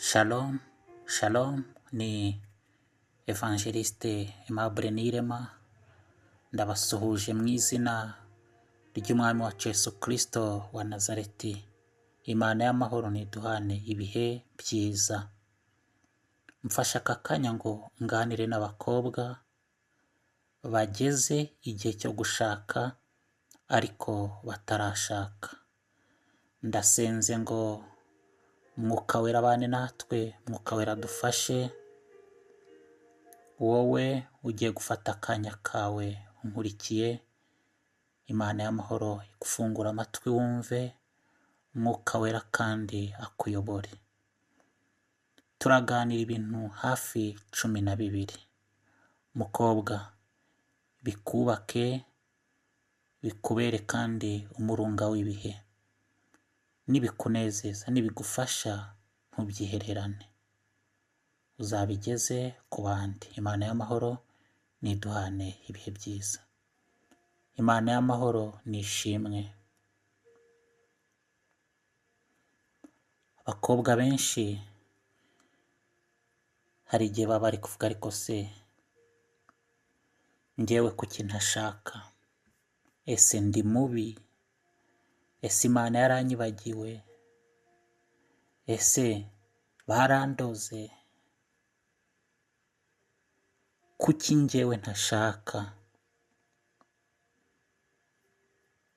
Shalom, shalom, ni Evangeliste Aimable Niyirema, ndabasuhuje mu izina ry'Umwami wacu Yesu Kristo wa Nazareti. Imana y'amahoro niduhane ibihe byiza. Mfashe aka kanya ngo nganire n'abakobwa bageze igihe cyo gushaka ariko batarashaka. Ndasenze ngo Mwuka Wera abane natwe, Mwuka Wera adufashe. Wowe ugiye gufata akanya kawe unkurikiye, Imana y'amahoro igufungura amatwi wumve, Mwuka Wera kandi akuyobore. Turaganira ibintu hafi 12. Mukobwa, bikubake, bikubere kandi umurunga w'ibihe. Nibikunezeza, nibigufasha ntubyihererane, uzabigeze ku bandi. Imana y'amahoro niduhane ibihe byiza. Imana y'amahoro nishimwe. Abakobwa benshi hari igihe baba bari kuvuga ariko se njyewe kuki ntashaka? Ese ndi mubi? Ese Imana yaranyibagiwe? Ese barandoze? Kuki njyewe ntashaka?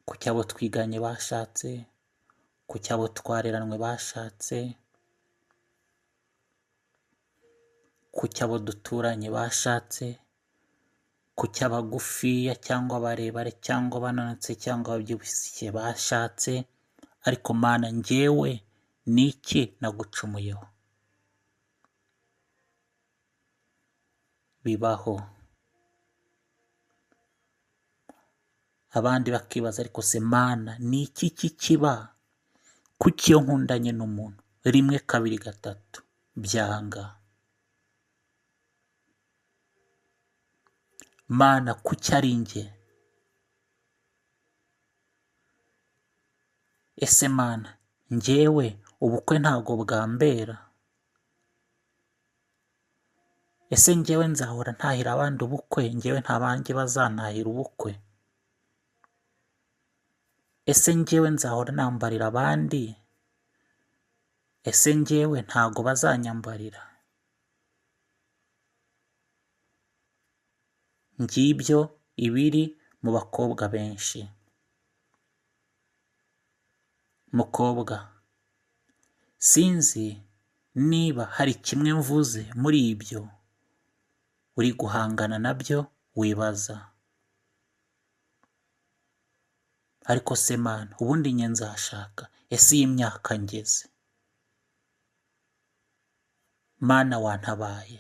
Kuki abo twiganye bashatse? Kuki abo twareranwe bashatse? Kuki abo duturanye bashatse? Kuki abagufiya cyangwa abarebare cyangwa abananutse cyangwa ababyibushye bashatse? Ariko Mana, njyewe ni iki nagucumuyeho? Bibaho. Abandi bakibaza ariko se Mana ni iki kiba? Kuki iyo nkundanye n'umuntu 1, 2, 3 byanga? Mana kuki ari njye? Ese Mana njyewe ubukwe ntago bwambera? Ese njyewe nzahora ntahira abandi ubukwe, njyewe nta banjye bazantahira ubukwe? Ese njyewe nzahora nambarira abandi? Ese njyewe ntago bazanyambarira? Ngibyo ibiri mu bakobwa benshi. Mukobwa, sinzi niba hari kimwe mvuze muri ibyo uri guhangana nabyo wibaza. Ariko se Mana ubundi nye nzashaka? Ese iyi myaka ngeze, Mana wantabaye?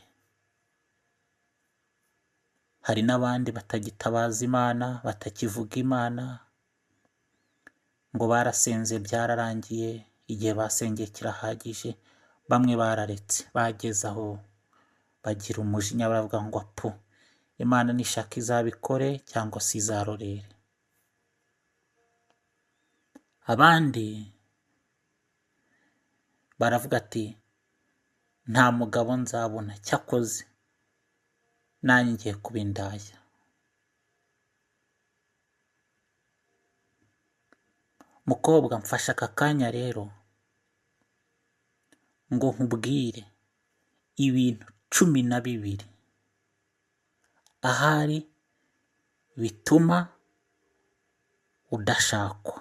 Hari n'abandi batagitabaza Imana, batakivuga Imana, ngo barasenze byararangiye, igihe basengeye kirahagije. Bamwe bararetse, bageze aho bagira umujinya baravuga ngo apu, Imana nishaka izabikore cyangwa se izarorere. Abandi baravuga ati nta mugabo nzabona, cyakoze nanjye ngiye kuba indaya. Mukobwa, mfashe aka kanya rero ngo nkubwire ibintu 12 ahari bituma udashakwa.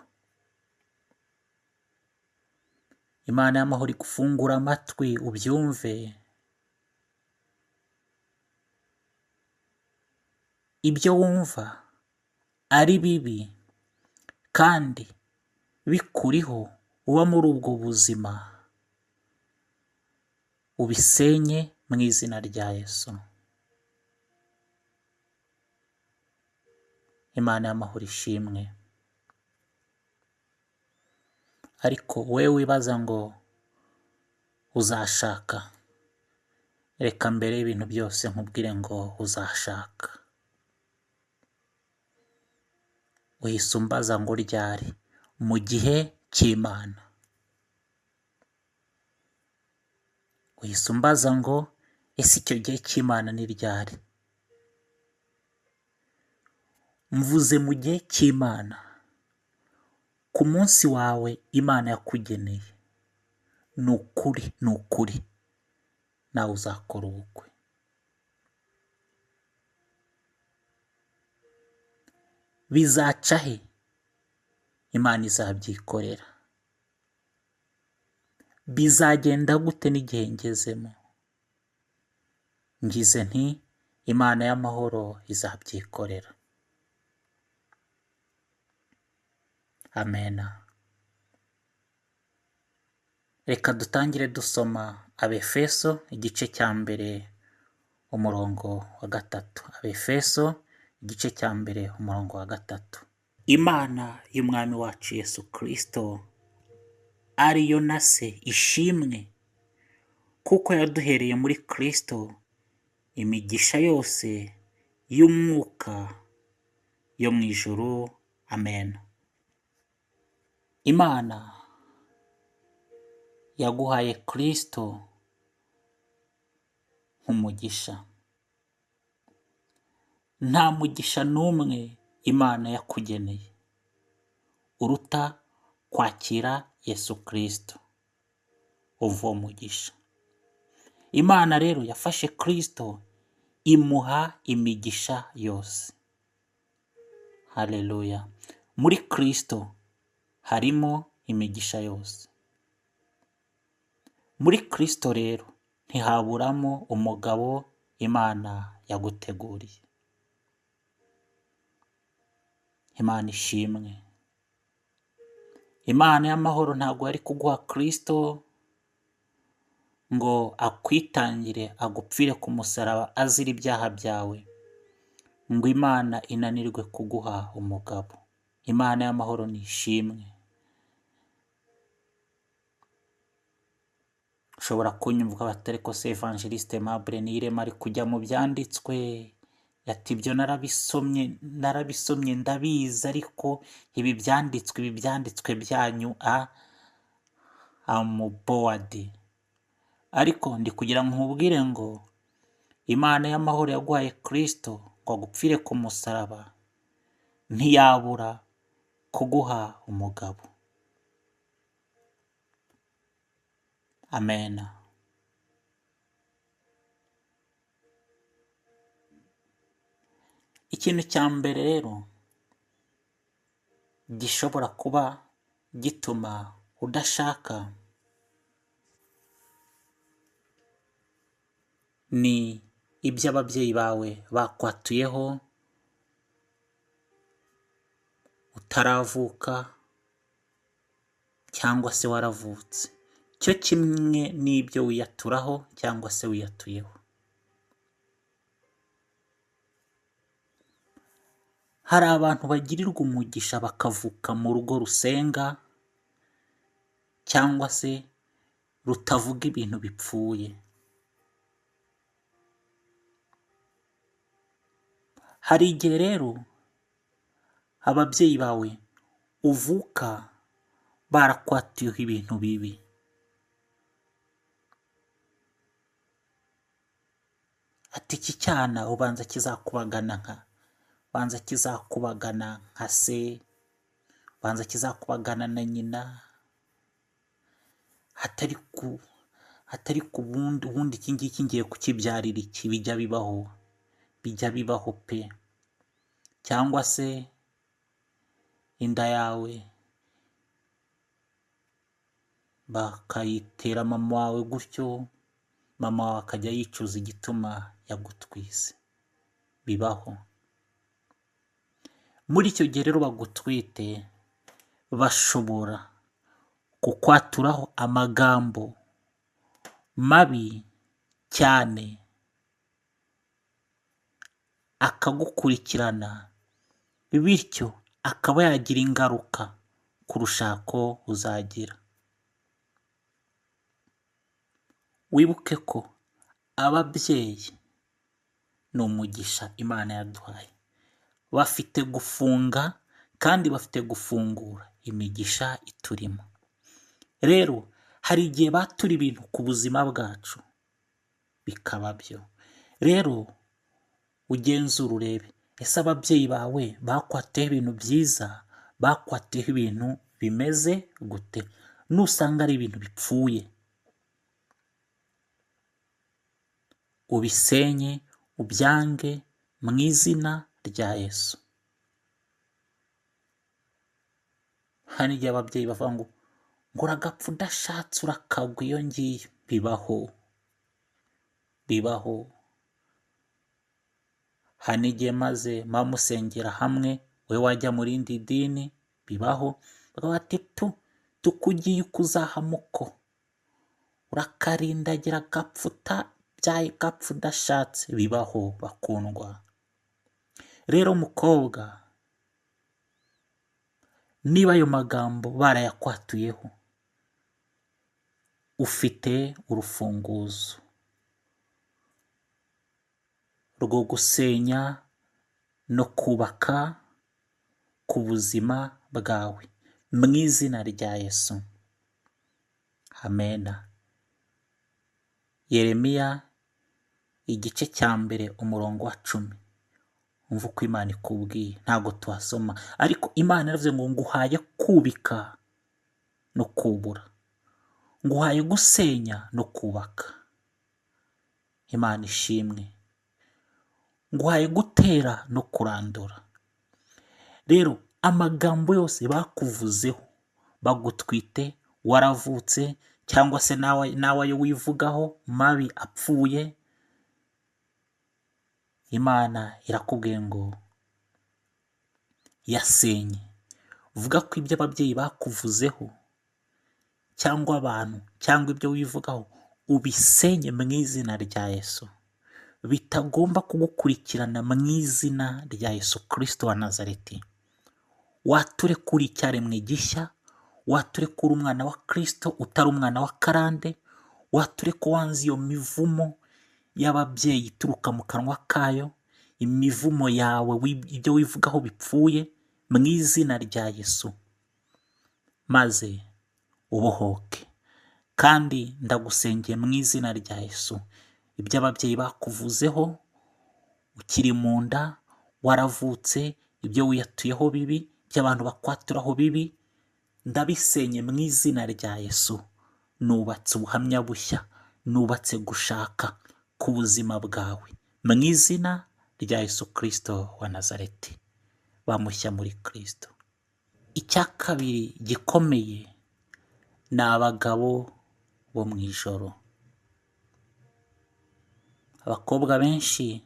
Imana y'amahoro igufungura amatwi ubyumve. Ibyo wumva ari bibi kandi bikuriho uba muri ubwo buzima, ubisenye mu izina rya Yesu. Imana y'amahoro ishimwe. Ariko wewe wibaza ngo uzashaka, reka mbere y'ibintu byose nkubwire ngo uzashaka. Uhise umbaza ngo ryari? Mu gihe cy'Imana. uhise umbaza ngo ese icyo gihe cy'Imana ni ryari? Mvuze mu gihe cy'Imana, ku munsi wawe Imana yakugeneye, ni ukuri nawe uzakora ubukwe. Bizaca he? Imana izabyikorera. Bizagenda gute n'igihe ngezemo? Ngize nti Imana y'amahoro izabyikorera. Amena. Reka dutangire dusoma Abefeso igice cya mbere umurongo wa 3. Abefeso igice cya mbere umurongo wa 3. Imana y'Umwami wacu Yesu Kristo ariyo na se ishimwe, kuko yaduhereye muri Kristo imigisha yose y'umwuka yo mu ijuru. Amen. Imana yaguhaye Kristo nk'umugisha. Nta mugisha n'umwe Imana yakugeneye uruta kwakira Yesu Kristo, uwo mugisha. Imana rero yafashe Kristo imuha imigisha yose. Haleluya. Muri Kristo harimo imigisha yose. Muri Kristo rero ntihaburamo umugabo Imana yaguteguriye. Imana ishimwe. Imana y'amahoro ntabwo yari kuguha Kristo ngo akwitangire agupfire ku musaraba azira ibyaha byawe, ngo Imana inanirwe kuguha umugabo. Imana y'amahoro ni ishimwe. Ushobora kunyumva batari ko se Evangeliste Aimable Niyirema ari kujya mu byanditswe, ati ibyo narabisomye ndabizi, ariko ibi byanditswe byanyu amubowadi. Ariko ndi kugira ngo nkubwire ngo Imana y'amahoro yaguhaye Kristo ngo agupfire ku musaraba, ntiyabura kuguha umugabo. Amen. Ikintu cya mbere rero gishobora kuba gituma udashaka ni ibyo ababyeyi bawe bakwatuyeho utaravuka cyangwa se waravutse, cyo kimwe n'ibyo wiyaturaho cyangwa se wiyatuyeho. Hari abantu bagirirwa umugisha bakavuka mu rugo rusenga cyangwa se rutavuga ibintu bipfuye. Hari igihe rero ababyeyi bawe uvuka barakwatuyeho ibintu bibi. Ati iki cyana ubanza kizakubagana nka se, banza kizakubagana na nyina, hatari ku ubundi iki ngiki ngiye kukibyarira iki. Bijya bibaho pe. Cyangwa se inda yawe bakayitera mama wawe gutyo, mama wawe akajya yicuza igituma yagutwise. Bibaho. Muri icyo gihe rero bagutwite bashobora kukwaturaho amagambo mabi cyane akagukurikirana, bityo akaba yagira ingaruka ku rushako uzagira. Wibuke ko ababyeyi ni umugisha Imana yaduhaye. Bafite gufunga kandi bafite gufungura imigisha iturimo. Rero hari igihe batura ibintu ku buzima bwacu bikaba byo. Rero ugenzura urebe, ese ababyeyi bawe bakwatiyeho ibintu byiza, bakwatiyeho ibintu bimeze gute? Nusanga ari ibintu bipfuye, ubisenye, ubyange mu izina rya Yesu. Hari igihe ababyeyi bavuga ngo uragapfa udashatse urakagwa iyo ngiyo. Bibaho. Hari n'igihe maze musengera hamwe, we wajya mu rindi dini, bibaho. Bakavuga bati tukugiye ukuzahamuko, urakarindagira gapfa udashatse. Bibaho bakundwa. Rero mukobwa, niba ayo magambo barayakwatuyeho, ufite urufunguzo rwo gusenya no kubaka ku buzima bwawe mu izina rya Yesu. Amena. Yeremiya igice cya mbere umurongo wa 10. Umva uko Imana ikubwiye, ntabwo tuhasoma, ariko Imana yaravuze ngo nguhaye kubika no kubura, nguhaye gusenya no kubaka. Imana ishimwe. Nguhaye gutera no kurandura. Rero amagambo yose bakuvuzeho, bagutwite, waravutse, cyangwa se nawe ayo wivugaho mabi apfuye, Imana irakubwiye ngo yasenye. Vuga ko ibyo ababyeyi bakuvuzeho, cyangwa abantu, cyangwa ibyo wivugaho, ubisenye mu izina rya Yesu, bitagomba kugukurikirana mu izina rya Yesu Kristo wa Nazareti. Wature kuri icyaremwe gishya, wature kuri umwana wa Kristo utari umwana wa karande, wature ko wanze iyo mivumo y'ababyeyi ituruka mu kanwa kayo, imivumo yawe, ibyo wivugaho bipfuye mu izina rya Yesu, maze ubohoke. Kandi ndagusengeye mu izina rya Yesu, ibyo ababyeyi bakuvuzeho ukiri mu nda, waravutse, ibyo wiyatuyeho bibi, by'abantu bakwaturaho bibi, ndabisenye mu izina rya Yesu. Nubatse ubuhamya bushya, nubatse gushaka ku buzima bwawe mu izina rya Yesu Kristo wa Nazareti. Bamushya muri Kristo. Icya kabiri gikomeye ni abagabo bo mu ijoro. Abakobwa benshi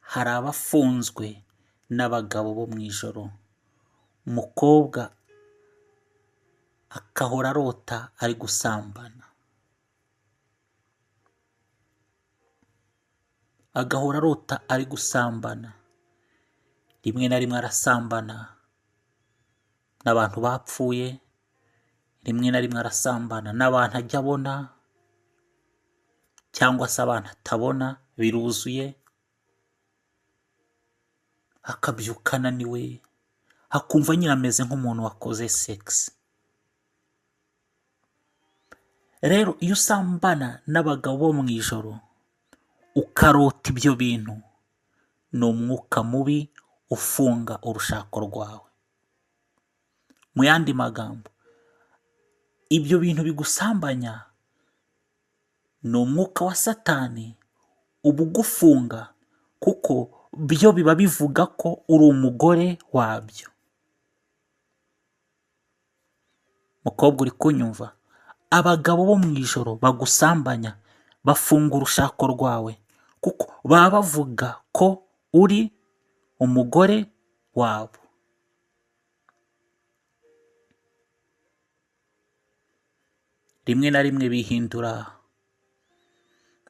hari abafunzwe n'abagabo bo mu ijoro. Umukobwa akahora arota ari gusambana, agahora arota ari gusambana. Rimwe na rimwe arasambana n'abantu bapfuye, rimwe na rimwe arasambana n'abantu ajya abona, cyangwa se abantu atabona, biruzuye. Akabyuka ananiwe, akumva nyine ameze nk'umuntu wakoze sex. Rero iyo usambana n'abagabo bo mu ijoro, ukarota ibyo bintu, ni umwuka mubi ufunga urushako rwawe. Mu yandi magambo, ibyo bintu bigusambanya ni umwuka wa Satani uba ugufunga, kuko byo biba bivuga ko uri umugore wabyo. Mukobwa uri kunyumva, abagabo bo mu ijoro bagusambanya bafunga urushako rwawe, kuko baba bavuga ko uri umugore wabo. Rimwe na rimwe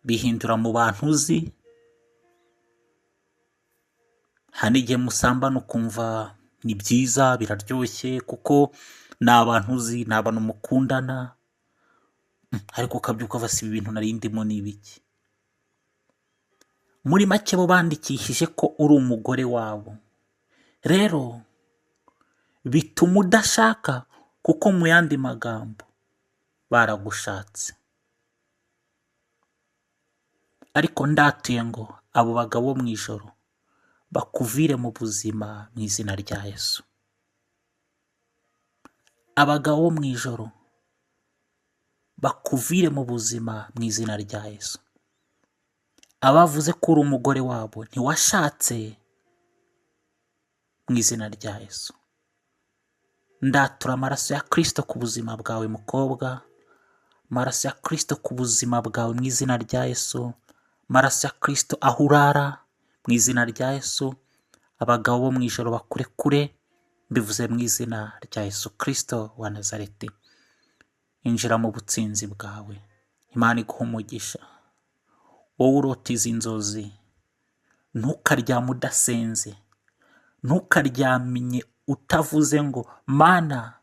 bihindura mu bantu uzi. Hari n'igihe musambana ukumva ni byiza, biraryoshye, kuko ni abantu uzi, ni abantu mukundana, ariko ukabyuka uva si ibintu nari ndimo ni ibiki. Muri make bo bandikishije ko uri umugore wabo. Rero bituma udashaka, kuko mu yandi magambo baragushatse. ariko ndatuye ngo abo bagabo bo mu ijoro bakuvire mu buzima mu izina rya Yesu. Abagabo bo mu ijoro bakuvire mu buzima mu izina rya Yesu. Abavuze ko uri umugore wabo ntiwashatse, mu izina rya Yesu ndatura amaraso ya Kristo ku buzima bwawe mukobwa, amaraso ya Kristo ku buzima bwawe mu izina rya Yesu, amaraso ya Kristo aho urara mu izina rya Yesu. Abagabo bo mu ijoro bakurekure, mbivuze mu izina rya Yesu Kristo wa Nazareti. Injira mu butsinzi bwawe, Imana iguha umugisha. Wowe urota izi nzozi, ntukaryame udasenze, ntukaryamye utavuze ngo Mana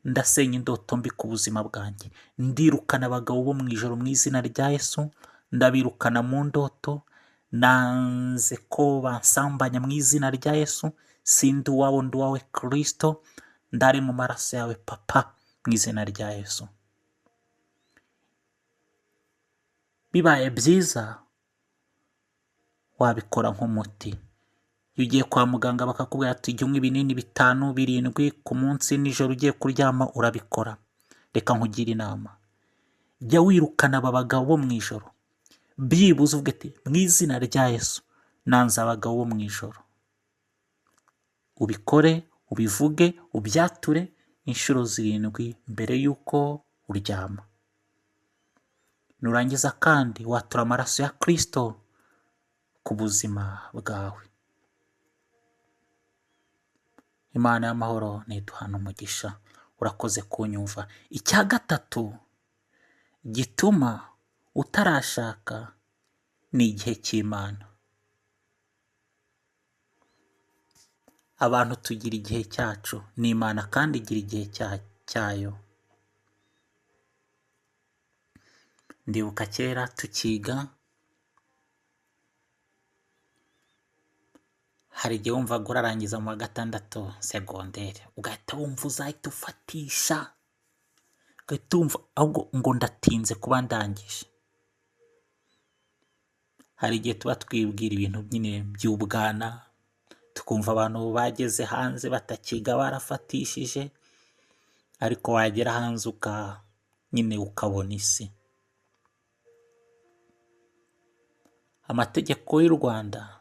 ndasenya indoto mbi ku buzima bwanjye. Ndirukana abagabo bo mu ijoro mu izina rya Yesu, ndabirukana mu ndoto. Nanze ko bansambanya mu izina rya Yesu. Sindi uwawe, ndi uwawe Kristo. Ndari mu maraso yawe Papa mu izina rya Yesu. Bibaye byiza wabikora nk'umuti. Iyo ugiye kwa muganga bakakubwira ati jya unywa ibinini 5, 7 ku munsi, nijoro ugiye kuryama urabikora. Reka nkugire inama, jya wirukana aba bagabo bo mu ijoro. Byibuze uvuge ati mu izina rya Yesu nanze abagabo bo mu ijoro. Ubikore, ubivuge, ubyature inshuro 7 mbere y'uko uryama. Nurangiza kandi watura amaraso ya Kristo ku buzima bwawe. Imana y'amahoro niduhana umugisha. Urakoze kunyumva. Icya gatatu gituma utarashaka ni igihe cy'Imana. Abantu tugira igihe cyacu, n'Imana kandi igira igihe cyayo. Ndibuka kera tukiga, hari igihe wumvaga urarangiza mu wa 6 segonderi, ugahita wumva uzahita ufatisha, ugahita wumva ahubwo ngo ndatinze kuba ndangije. Hari igihe tuba twibwira ibintu nyine by'ubwana, tukumva abantu bageze hanze batakiga barafatishije, ariko wagera hanze nyine ukabona isi. Amategeko y'u Rwanda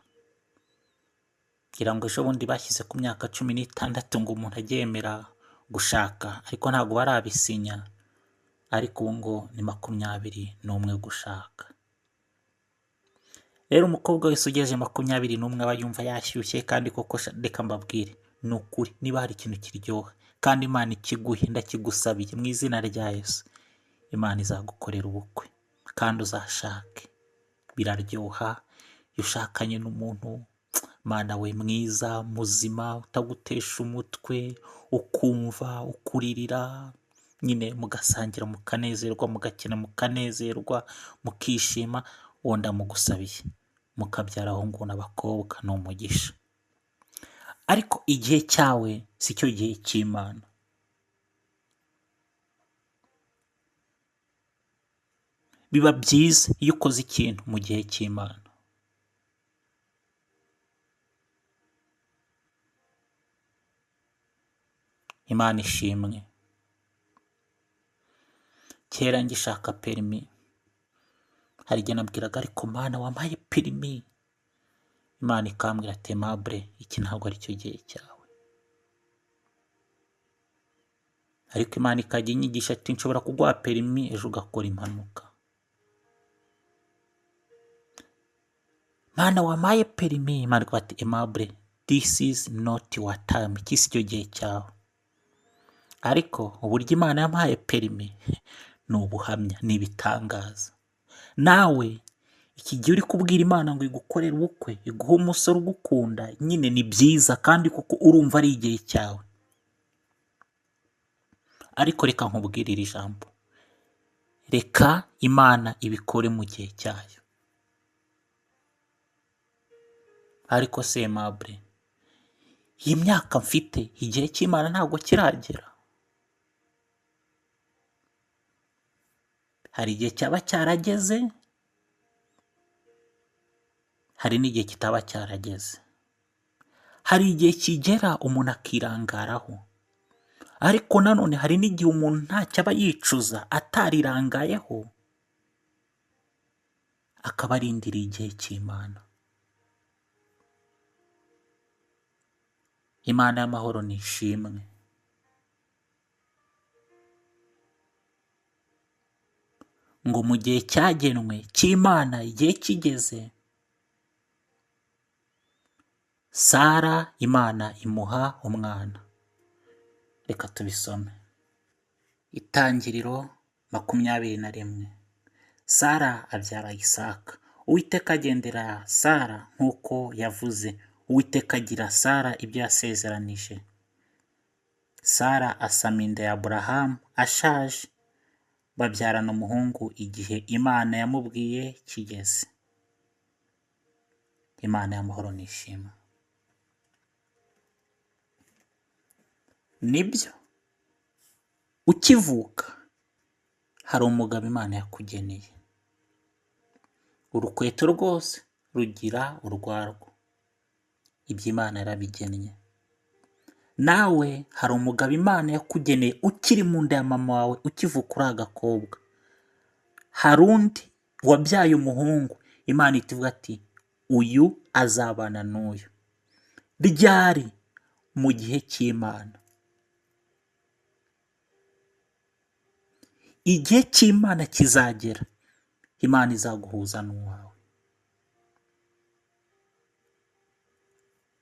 ngira ngo ejo bundi bashyize ku myaka 16 ngo umuntu aryemera gushaka, ariko ntabwo barabisinya. Ariko ubu ngo ni 21 gushaka. Rero umukobwa wese ugejeje 21 aba yumva yashyushye, kandi koko reka mbabwire ni ukuri, niba hari ikintu kiryoha kandi Imana ikiguhe, ndakigusabiye mu izina rya Yesu, Imana izagukorera ubukwe kandi uzashake. Biraryoha iyo ushakanye n'umuntu Mana we mwiza, muzima, utagutesha umutwe, ukumva ukuririra, nyine mugasangira mukanezerwa, mugakina mukanezerwa, mukishima. Uwo ndamugusabiye, mukabyara abahungu n'abakobwa, ni umugisha. Ariko igihe cyawe si cyo gihe cy'Imana. Biba byiza iyo ukoze ikintu mu gihe cy'Imana. Imana ishimwe. Kera ngishaka perimi, hari igihe nabwiraga ariko Mana wampaye perimi, Imana ikambwira ati Aimable, iki ntabwo ari cyo gihe cyawe. Ariko Imana ikajya inyigisha ati nshobora kuguha perimi ejo ugakora impanuka. Mana wampaye perimi, Imana ikaba ati Aimable, this is not your time, iki si cyo gihe cyawe. Ariko uburyo Imana yampaye perimi ni ubuhamya, ni ibitangaza. Nawe iki gihe uri kubwira Imana ngo igukorere ubukwe, iguhe umusore ugukunda, nyine ni byiza kandi kuko urumva ari igihe cyawe. Ariko reka nkubwire iri jambo, reka Imana ibikore mu gihe cyayo. Ariko se Aimable, iyi myaka mfite, igihe cy'Imana ntabwo kiragera. Hari igihe cyaba cyarageze, hari n'igihe kitaba cyarageze. Hari igihe kigera umuntu akirangaraho, ariko nanone hari n'igihe umuntu ntacyo aba yicuza atarirangayeho, akaba arindiriye igihe cy'Imana. Imana y'amahoro ni ishimwe. Ngo mu gihe cyagenwe cy'Imana, igihe kigeze, Sara Imana imuha umwana. Reka tubisome. Itangiriro 21. Sara abyara Isaka. Uwiteka agendera Sara nk'uko yavuze. Uwiteka agira Sara ibyo yasezeranije. Sara asama inda ya Aburahamu ashaje, babyarana umuhungu igihe Imana yamubwiye kigeze. Imana y'amahoro nishima. Nibyo, ukivuka hari umugabo Imana yakugeneye. Urukweto rwose rugira urwarwo. Ibyo Imana yarabigennye. Nawe hari umugabo Imana yakugeneye ukiri mu nda ya mama wawe, ukivuka uri agakobwa. Hari undi wabyaye umuhungu, Imana ihita ivuga ati uyu azabana n'uyu. Ryari? Mu gihe cy'Imana. Igihe cy'Imana kizagera, Imana izaguhuza n'uwawe.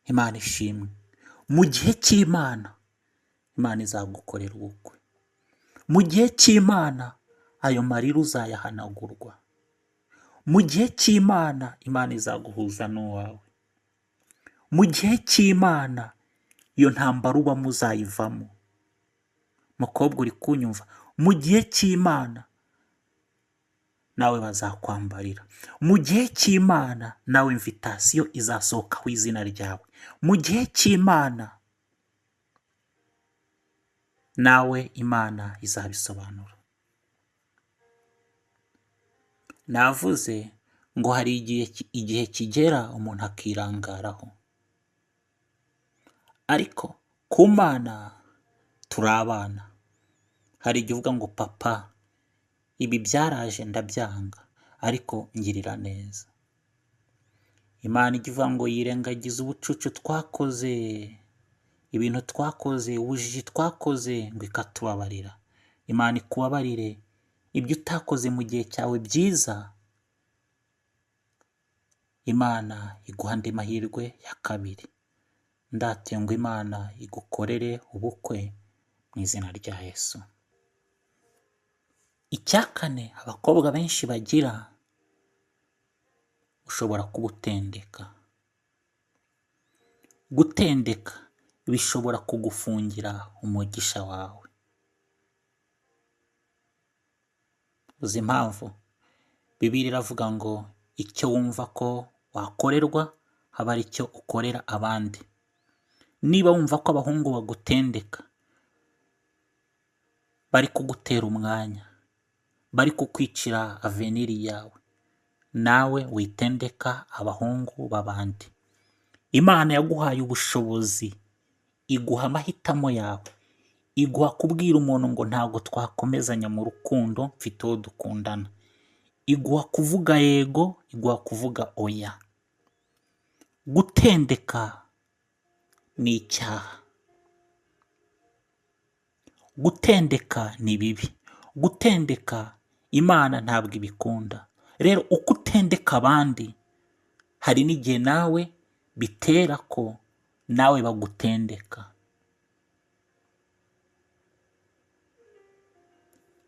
Imana ishimwe. Mu gihe cy'Imana, Imana izagukorera ubukwe. Mu gihe cy'Imana, ayo marira uzayahanagurwa. Mu gihe cy'Imana, Imana izaguhuza n'uwawe. Mu gihe cy'Imana, iyo ntambara ubamo uzayivamo. Mukobwa uri kunyumva, mu gihe cy'Imana nawe bazakwambarira. Mu gihe cy'Imana nawe invitasiyo izasohokaho izina ryawe. Mu gihe cy'Imana nawe Imana izabisobanura. Navuze ngo hari igihe kigera umuntu akirangaraho, ariko ku Mana turi abana. Hari igihe uvuga ngo papa, ibi byaraje ndabyanga, ariko ngirira neza. Imana ijya ivuga ngo yirengagiza ubucucu twakoze, ibintu twakoze, ubujiji twakoze, ngo ikatubabarira. Imana ikubabarire ibyo utakoze mu gihe cyawe byiza. Imana iguha andi mahirwe ya kabiri. Ndatiye ngo Imana igukorere ubukwe mu izina rya Yesu. Icya kane abakobwa benshi bagira, ushobora kuba utendeka. Gutendeka bishobora kugufungira umugisha wawe. Uzi impamvu? Bibiliya iravuga ngo icyo wumva ko wakorerwa haba ari cyo ukorera abandi. Niba wumva ko abahungu bagutendeka, bari kugutera umwanya, bari kukwicira aveniri yawe, nawe witendeka abahungu b'abandi. Imana yaguhaye ubushobozi, iguha amahitamo yawe, iguha kubwira umuntu ngo ntabwo twakomezanya mu rukundo, mfite uwo dukundana. Iguha kuvuga yego, iguha kuvuga oya. Gutendeka ni icyaha. Gutendeka ni bibi. Gutendeka Imana ntabwo ibikunda. Rero uko utendeka abandi, hari n'igihe nawe bitera ko nawe bagutendeka.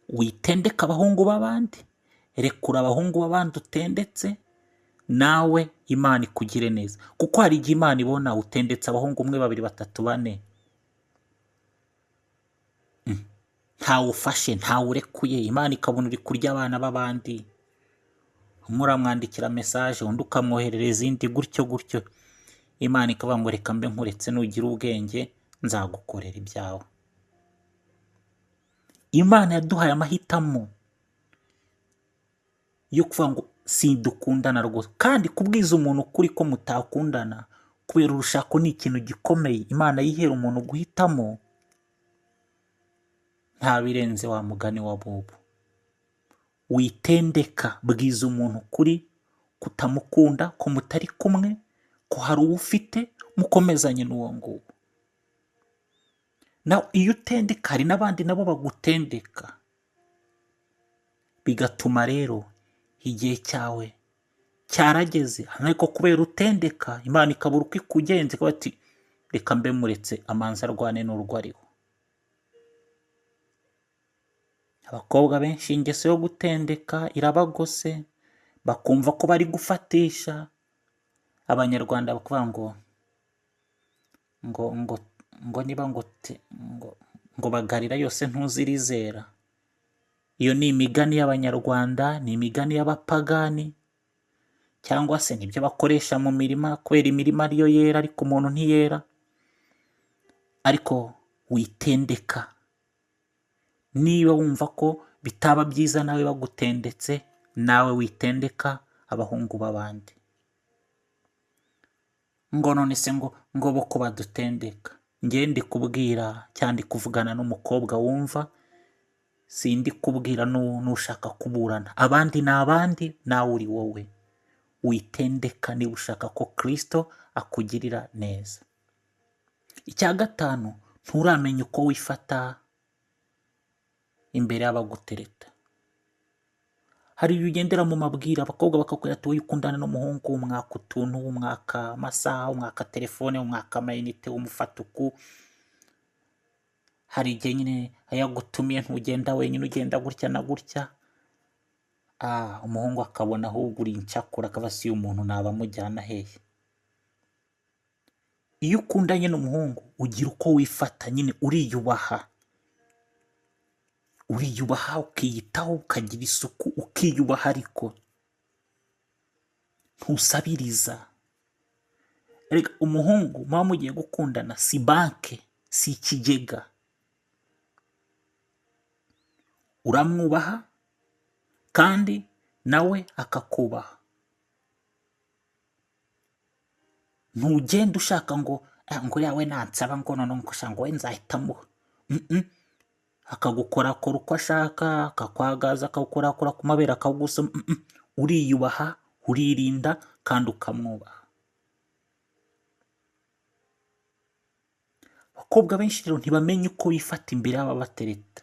Witendeka abahungu b'abandi, rekura abahungu b'abandi utendetse, nawe Imana ikugire neza. Kuko hari igihe Imana ibona utendetse abahungu 1, 2, 3, 4, ntawe ufashe, ntawe urekuye. Imana ikabona uri kurya abana b'abandi, umwe uramwandikira mesaje, undi ukamwoherereza izindi, gutyo gutyo. Imana ikavuga ngo reka mbe nkuretse, nugira ubwenge nzagukorera ibyawe. Imana yaduhaye amahitamo yo kuvuga ngo si dukundana rwose, kandi kubwiza umuntu ukuri ko mutakundana kubera urushako ni ikintu gikomeye Imana yihera umuntu guhitamo, nta birenze wa mugani wa Bobo. Witendeka, bwiza umuntu ukuri kutamukunda, ko mutari kumwe, ko hari uwo ufite, mukomezanye n'uwo nguwo. Na iyo utendeka hari n'abandi nabo bagutendeka, bigatuma rero igihe cyawe cyarageze, ariko kubera utendeka Imana ikabura uko ikugenza, ikavuga ati reka mbe muretse amanza arwane n'urwo ariho. Abakobwa benshi ingeso yo gutendeka irabagose, bakumva ko bari gufatisha. Abanyarwanda bakuvuga ngo niba ngo bagarira yose ntuzirizera. Iyo ni imigani y'Abanyarwanda, ni imigani y'abapagani, cyangwa se nibyo bakoresha mu mirima kubera imirima ariyo yera ariko umuntu ntiyera. Ariko witendeka, niba wumva ko bitaba byiza nawe bagutendetse, nawe witendeka abahungu b'abandi. Ngo none se ngo bo ko badutendeka, njye ndi kubwira cyangwa ndi kuvugana n'umukobwa wumva, sindi kubwira n'ushaka kuburana. Abandi ni abandi, nawe uri wowe. Witendeka niba ushaka ko Kristo akugirira neza. Icya gatanu, nturamenya uko wifata imbere y'abagutereta. Hari iyo ugendera mu mabwira, abakobwa bakakubwira ati wowe ukundana n'umuhungu, umwaka utuntu, umwaka amasaha, umwaka telefone, umwaka amayinite, umufata uku. Hari igihe nyine yagutumiye ntugenda wenyine, ugenda gutya na gutya. Umuhungu akabona ahubwo uri incakura, akaba si umuntu naba amujyana hehe. Iyo ukundanye n'umuhungu ugira uko wifata, nyine uriyubaha. Uriyubaha, ukiyitaho, ukagira isuku, ukiyubaha, ariko ntusabiriza. Erega umuhungu muba mugiye gukundana si banke, si ikigega. Uramwubaha kandi nawe akakubaha. Ntugenda ushaka ngo yawe nansaba ngo none ngo we nzahitamo. Akagukorakora uko ashaka, akakwagaza, akagukorakora ku mabere, akagusoma. Uriyubaha, uririnda, kandi ukamwubaha. Abakobwa benshi rero ntibamenye uko bifata imbere y'ababatereta.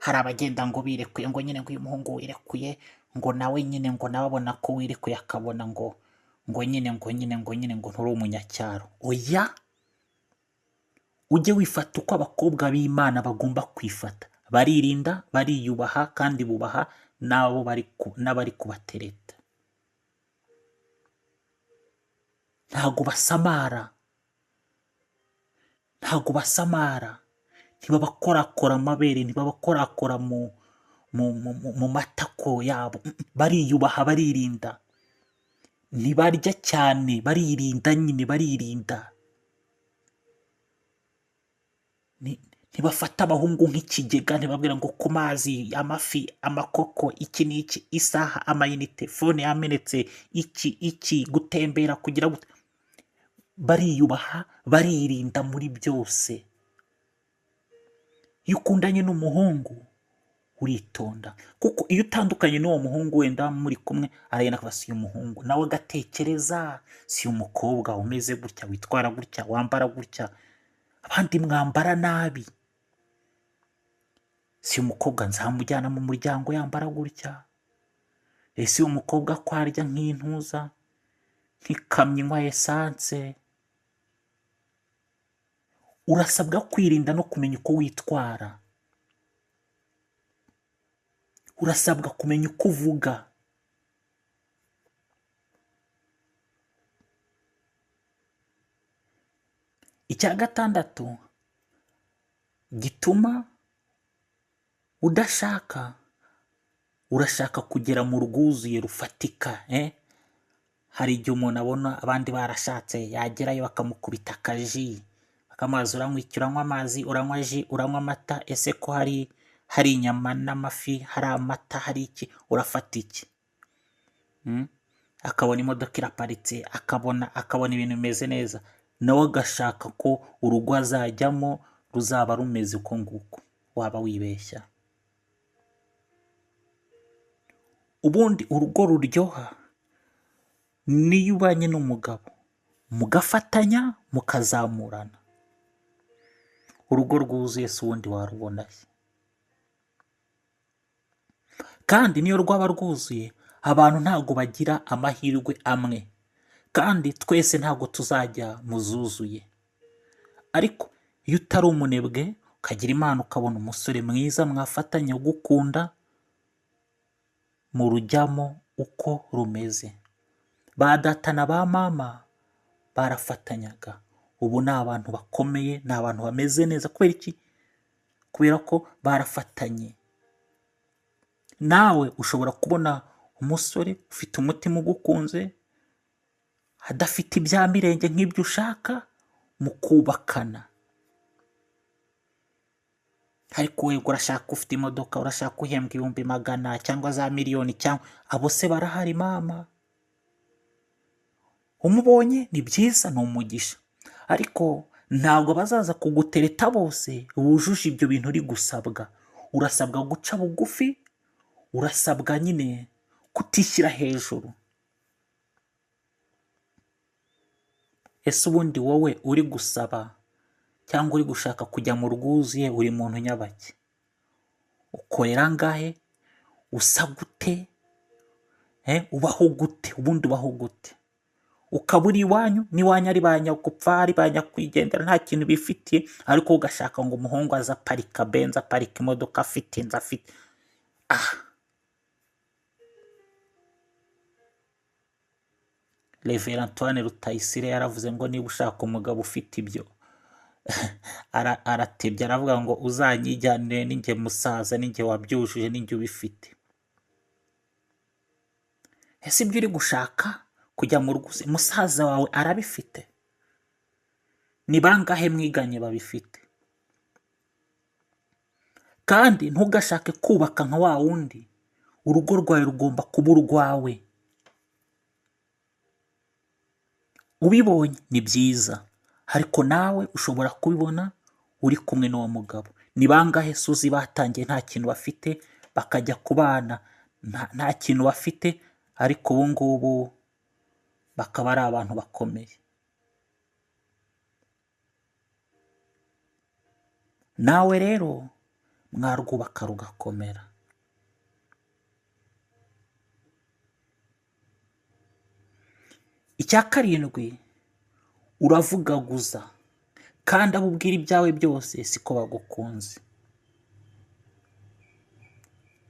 Hari abagenda ngo birekuye, ngo nyine ngo uyu muhungu wirekuye, ngo nawe nyine ngo nawe abona ko wirekuye, akabona ngo nyine nturi umunyacyaro. Oya, ujye wifata uko abakobwa b'Imana bagomba kwifata. Baririnda, bariyubaha, kandi bubaha n'abari kubatereta. Ntago basamara, ntibabakorakora amabere, ntibabakorakora mu matako yabo. Bariyubaha, baririnda. Ntibarya cyane, baririnda nyine, baririnda. Ntibafata abahungu nk'ikigega, ntibabwira ngo ku mazi, amafi, amakoko, iki n'iki, isaha, amayinite, fone yamenetse, iki gutembera, kugira gute. Bariyubaha, baririnda muri byose. Iyo ukundanye n'umuhungu uritonda, kuko iyo utandukanye n'uwo muhungu wenda muri kumwe, aragenda akaba si umuhungu, nawe agatekereza si umukobwa umeze gutya, witwara gutya, wambara gutya, abandi mwambara nabi. Si umukobwa nzamujyana mu muryango yambara gutya. Ese umukobwa ko arya nk'intuza, nk'ikamyo inywa esanse. Urasabwa kwirinda no kumenya uko witwara. Urasabwa kumenya uko uvuga. Icya gatandatu gituma urashaka kugera mu rwuzuye rufatika. Hari igihe umuntu abona abandi barashatse, yagerayo bakamukubita akaji, akamazi uranywa iki, uranywa amazi, uranywa ji, uranywa amata. Ese ko hari inyama n'amafi, hari amata, hari iki, urafata iki? mm, akabona imodoka iraparitse, akabona ibintu bimeze neza, nawe agashaka ko urugo azajyamo ruzaba rumeze uko nguko. Waba wibeshya. Ubundi urugo ruryoha niyo ubanye n'umugabo mugafatanya mukazamurana. Urugo rwuzuye si ubundi warubona he? Kandi niyo rwaba rwuzuye, abantu ntabwo bagira amahirwe amwe, kandi twese ntabwo tuzajya mu zuzuye. Ariko iyo utari umunebwe ukagira Imana ukabona umusore mwiza mwafatanya ugukunda, murujyamo uko rumeze. Ba data na ba mama barafatanyaga, ubu ni abantu bakomeye, ni abantu bameze neza. Kubera iki? Kubera ko barafatanye. Nawe ushobora kubona umusore ufite umutima ugukunze, adafite ibya mirenge nk'ibyo ushaka, mukubakana. Ariko wewe urashaka ufite imodoka, urashaka uhembwa 100,000 cyangwa za miliyoni, cyangwa abo se barahari mama. Umubonye ni byiza, ni umugisha, ariko ntabwo bazaza kugutereta bose wujuje ibyo bintu uri gusabwa. Urasabwa guca bugufi, urasabwa nyine kutishyira hejuru. Ese ubundi wowe uri gusaba cyangwa uri gushaka kujya mu rwuzuye uri muntu nyabaki? Ukorera angahe? Usa gute? Ubaho gute? Ubundi ubaho gute? Ukaba uri iwanyu, n'iwanyu ari ba nyakupfa, ari ba nyakwigendera, nta kintu bifitiye, ariko ugashaka ngo umuhungu aza aparika Benz, aparika imodoka, afite inzu, afite Rev Antoine Rutayisire yaravuze ngo niba ushaka umugabo ufite ibyo aratebye, aravuga ngo uzanyijyanire ninjye musaza, ninjye wabyujuje, ninjye ubifite. Ese ibyo uri gushaka kujya mu rwuzuye, musaza wawe arabifite? Ni bangahe mwiganye babifite? Kandi ntugashake kubaka nka wa wundi. Urugo rwawe rugomba kuba urwawe. Ubibonye ni byiza, ariko nawe ushobora kubibona uri kumwe n'uwo mugabo. Ni bangahe suzi batangiye nta kintu bafite, bakajya kubana nta kintu bafite, ariko ubu ngubu bakaba ari abantu bakomeye. Nawe rero mwarwubaka rugakomera. Icya karindwi, uravugaguza, kandi abo ubwira ibyawe byose siko bagukunze.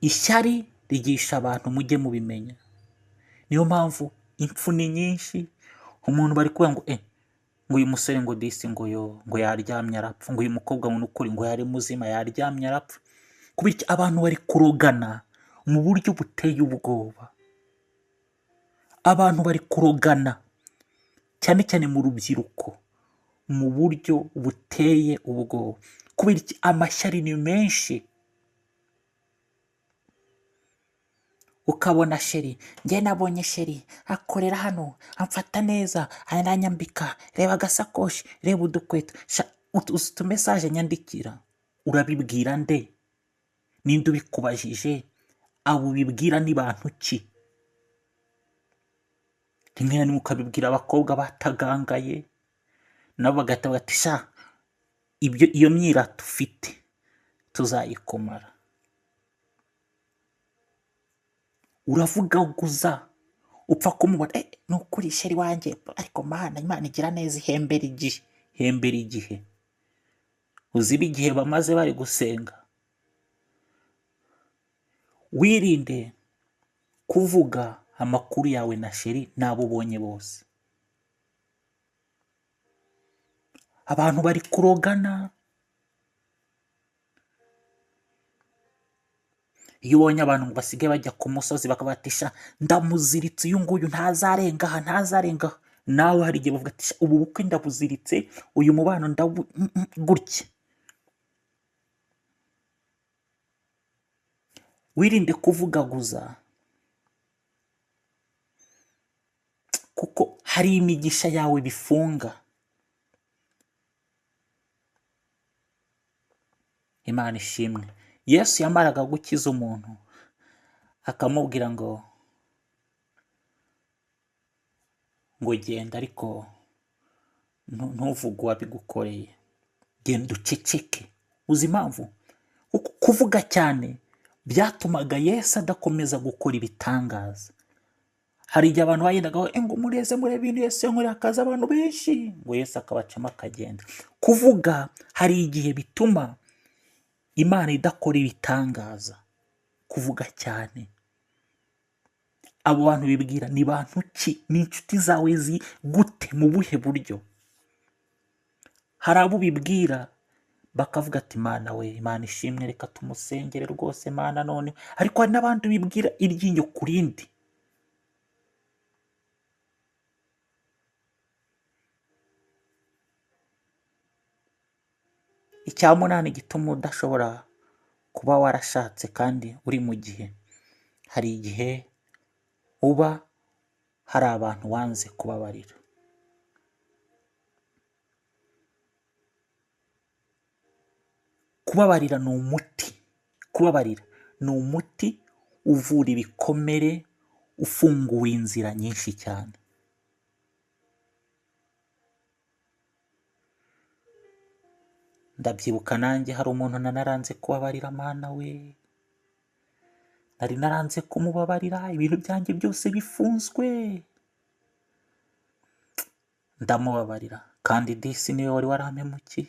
Ishyari rigisha abantu, mujye mubimenya. Niyo mpamvu impfu ni nyinshi. Umuntu bari kuvuga ngo ngo uyu musore ngo disi ngo yaryamye arapfa, ngo uyu mukobwa ngo nukuri ngo yari muzima yaryamye arapfa. Kubiki abantu bari kurogana mu buryo buteye ubwoba. Abantu bari kurogana cyane cyane mu rubyiruko mu buryo buteye ubwoba. Kubera iki? Amashyari ni menshi. Ukabona sheri, njye nabonye sheri akorera hano, amfata neza, aranyambika, reba agasakoshi, reba udukweto, utu message nyandikira. Urabibwira nde? Ninde ubikubajije? Abo ubibwira ni bantu ki? Rimwe na rimwe ukabibwira abakobwa batagangaye, nabo bagahita bati sha iyo myirato ufite tuzayikomara. Uravugaguza, upfa kumubona nukuri sheri wanjye, ariko Imana igira neza, ihembera igihe. Uziba igihe bamaze bari gusenga. Wirinde kuvuga amakuru yawe na sheri n'abo ubonye bose. Abantu bari kurogana. Iyo ubonye abantu ngo basigaye bajya ku musozi bakabatisha ndamuziritse, uyu nguyu ntazarenga aha. Nawe hari igihe bavuga ati ubu bukwe ndabuziritse, uyu mubano gutya. Wirinde kuvugaguza. kuko hari imigisha yawe bifunga. Imana ishimwe. Yesu yamaraga gukiza umuntu akamubwira ngo genda ariko ntuvuge uwabigukoreye, genda uceceke. Uzi impamvu? Kuvuga cyane byatumaga Yesu adakomeza gukora ibitangaza. Hari igihe abantu bagendagaho ngo mureze murebe ibintu Yesu yankoreye, akaza abantu benshi, ngo Yesu akabacamo akagenda. Kuvuga hari igihe bituma Imana idakora ibitangaza. Kuvuga cyane. Abo bantu bibwira ni bantu ki? Ni inshuti zawe gute? Mu buhe buryo? Hari abo bibwira bakavuga ati Mana we, Imana ishimwe, reka tumusengere rwose Mana none. Ariko hari n'abandi bibwira iryinyo ku rindi. Icya munani gituma udashobora kuba warashatse kandi uri mu gihe. Hari igihe uba hari abantu wanze kubabarira. Kubabarira ni umuti. Kubabarira ni umuti uvura ibikomere, ufungura inzira nyinshi cyane. Ndabyibuka nanjye hari umuntu naranze kubabarira, Mana we, nari naranze kumubabarira, ibintu byanjye byose bifunzwe. Ndamubabarira kandi disi niwe wari warampemukiye.